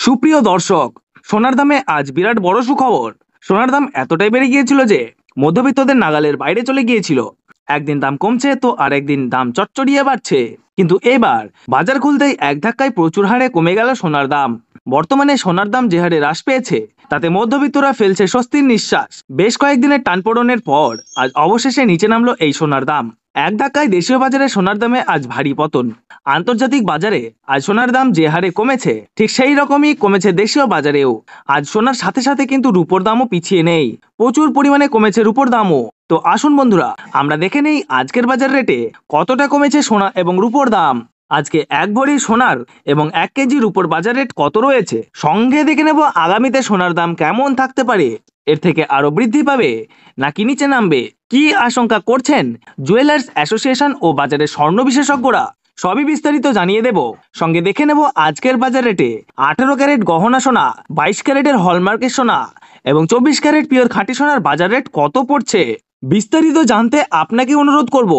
সুপ্রিয় দর্শক, সোনার দামে আজ বিরাট বড় সুখবর। সোনার দাম এতটাই বেড়ে গিয়েছিল যে মধ্যবিত্তদের নাগালের বাইরে চলে গিয়েছিল। একদিন দাম কমছে তো আরেকদিন দাম চচ্চড়িয়ে বাড়ছে। কিন্তু এবার বাজার খুলতেই এক ধাক্কায় প্রচুর হারে কমে গেল সোনার দাম। বর্তমানে সোনার দাম যে হারে হ্রাস পেয়েছে তাতে মধ্যবিত্তরা ফেলছে স্বস্তির নিঃশ্বাস। বেশ কয়েকদিনের টানপোড়েনের পর আজ অবশেষে নিচে নামলো এই সোনার দাম। এক ধাক্কায় দেশীয় বাজারে সোনার দামে আজ ভারী পতন। আন্তর্জাতিক বাজারে আজ সোনার দাম যে হারে কমেছে ঠিক সেই রকমই কমেছে দেশীয় বাজারেও। আজ সোনার সাথে সাথে কিন্তু রূপোর দামও পিছিয়ে নেই, প্রচুর পরিমাণে কমেছে রূপোর দামও। তো আসুন বন্ধুরা, আমরা দেখে নেই আজকের বাজার রেটে কতটা কমেছে সোনা এবং রূপোর দাম। আজকে এক ভরি সোনার এবং 1 কেজি রূপোর বাজার রেট কত রয়েছে, সঙ্গে দেখে নেব আগামীতে সোনার দাম কেমন থাকতে পারে। এর থেকে আরো বৃদ্ধি পাবে নাকি নিচে নামবে, কি আশঙ্কা করছেন জুয়েলার্স অ্যাসোসিয়েশন ও বাজারের স্বর্ণ বিশেষজ্ঞরা, সবই বিস্তারিত জানিয়ে দেব। সঙ্গে দেখে নেব আজকের বাজার রেটে 18 ক্যারেট গহনা সোনা, 22 ক্যারেটের হলমার্কের সোনা এবং 24 ক্যারেট পিওর খাঁটি সোনার বাজার রেট কত পড়ছে। বিস্তারিত জানতে আপনাকে অনুরোধ করব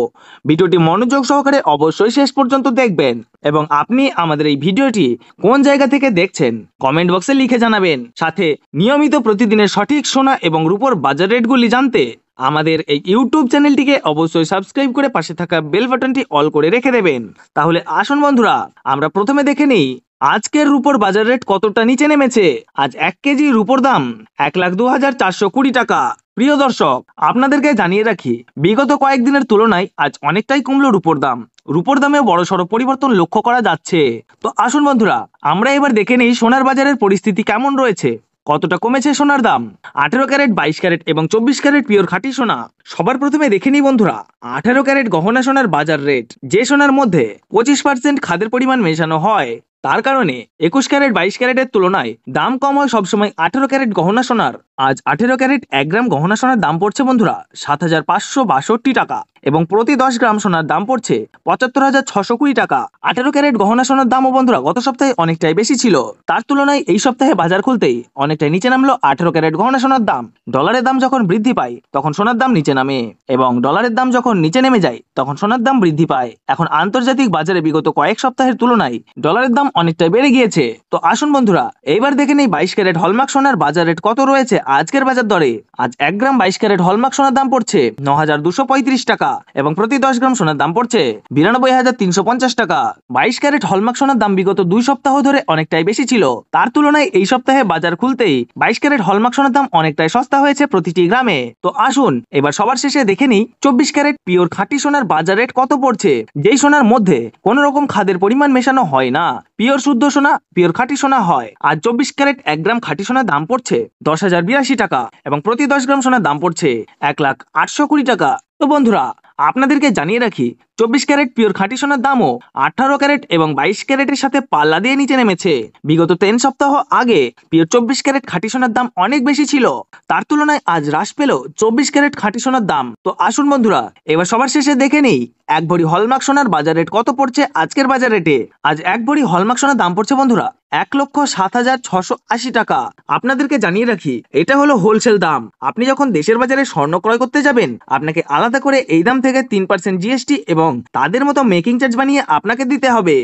ভিডিওটি মনোযোগ সহকারে অবশ্যই শেষ পর্যন্ত দেখবেন এবং আপনি আমাদের এই ভিডিওটি কোন জায়গা থেকে দেখছেন কমেন্ট বক্সে লিখে জানাবেন। সাথে নিয়মিত প্রতিদিনের সঠিক সোনা এবং রূপোর বাজার রেটগুলি জানতে আমাদের এই ইউটিউব চ্যানেলটিকে অবশ্যই সাবস্ক্রাইব করে পাশে থাকা বেল বাটনটি অল করে রেখে দেবেন। তাহলে আসুন বন্ধুরা, আমরা প্রথমে দেখে নিই আজকের রূপোর বাজার রেট কতটা নিচে নেমেছে। আজ 1 কেজি রূপোর দাম 1,02,420 টাকা। প্রিয় দর্শক, আপনাদেরকে জানিয়ে রাখি, বিগত কয়েকদিনের তুলনায় আজ অনেকটাই কমলো রূপোর দাম। রূপোর দামে বড়সড় পরিবর্তন লক্ষ্য করা যাচ্ছে। তো আসুন বন্ধুরা, আমরা এবার দেখে নিই সোনার বাজারের পরিস্থিতি কেমন রয়েছে, কতটা কমেছে সোনার দাম। 18 ক্যারেট, 22 ক্যারেট এবং 24 ক্যারেট পিওর খাঁটি সোনা। সবার প্রথমে দেখে নিই বন্ধুরা 18 ক্যারেট গহনা সোনার বাজার রেট। যে সোনার মধ্যে 25% খাদের পরিমাণ মেশানো হয়, তার কারণে 21 ক্যারেট 22 ক্যারেটের তুলনায় দাম কম হয় সবসময় 18 ক্যারেট গহনা সোনার। আজ 18 ক্যারেট 1 গ্রাম গহনা সোনার দাম পড়ছে বন্ধুরা 7,562 টাকা এবং প্রতি 10 গ্রাম সোনার দাম পড়ছে 75,620 টাকা। 18 ক্যারেট গহনা সোনার দামও বন্ধুরা গত সপ্তাহে অনেকটাই বেশি ছিল, তার তুলনায় এই সপ্তাহে বাজার খুলতেই অনেকটাই নিচে নামলো 18 ক্যারেট গহনা সোনার দাম। ডলারের দাম যখন বৃদ্ধি পায় তখন সোনার দাম নিচে নামে এবং ডলারের দাম যখন নিচে নেমে যায় তখন সোনার দাম বৃদ্ধি পায়। এখন আন্তর্জাতিক বাজারে বিগত কয়েক সপ্তাহের তুলনায় ডলারের দাম অনেকটাই বেড়ে গিয়েছে। তো আসুন বন্ধুরা, এইবার দেখে নেই 22 ক্যারেট হলমার্ক সোনার বাজার রেট কত রয়েছে আজকের বাজার দরে। আজ 1 গ্রাম 22 ক্যারেট হলমার্ক সোনার দাম পড়ছে 9,235 টাকা এবং প্রতি 10 গ্রাম সোনার দাম পড়ছে 92,350 টাকা। 22 ক্যারেট হলমার্ক সোনার দাম বিগত 2 সপ্তাহ ধরে অনেকটাই বেশি ছিল, তার তুলনায় এই সপ্তাহে বাজার খুলতেই 22 ক্যারেট হলমার্ক সোনার দাম অনেকটাই সস্তা হয়েছে প্রতিটি গ্রামে। তো আসুন এবার সবার শেষে দেখে নিই 24 ক্যারেট পিওর খাঁটি সোনার বাজার রেট কত পড়ছে। যেই সোনার মধ্যে কোন রকম খাদের পরিমাণ মেশানো হয় না, পিওর শুদ্ধ সোনা, পিওর খাঁটি সোনা হয়। আজ 24 ক্যারেট 1 গ্রাম খাঁটি সোনার দাম পড়ছে 10,082 টাকা এবং প্রতি 10 গ্রাম সোনার দাম পড়ছে 1,820 টাকা। তো বন্ধুরা, আপনাদেরকে জানিয়ে রাখি 24 ক্যারেট পিওর খাঁটি সোনার দামও 18 ক্যারেট এবং 22 ক্যারেটের সাথে পাল্লা দিয়ে নিচে নেমেছে। বিগত 3 সপ্তাহ আগে পিওর 24 ক্যারেট খাঁটি সোনার দাম অনেক বেশি ছিল, তার তুলনায় আজ হ্রাস পেল 24 ক্যারেট খাঁটি সোনার দাম। তো আসুন বন্ধুরা, এবার সবার শেষে দেখে নেই 1 ভরি হলমার্ক সোনার বাজার রেট কত পড়ছে আজকের বাজার রেটে। আজ 1 ভরি হলমার্ক সোনার দাম পড়ছে বন্ধুরা 1,07,680 টাকা। আপনাদেরকে জানিয়ে রাখি, এটা হলো হোলসেল দাম। আপনি যখন দেশের বাজারে স্বর্ণ ক্রয় করতে যাবেন, আপনাকে আলাদা করে এই দাম থেকে 3% জিএসটি এবং তাদের মতো মেকিং চার্জ বানিয়ে আপনাকে দিতে হবে।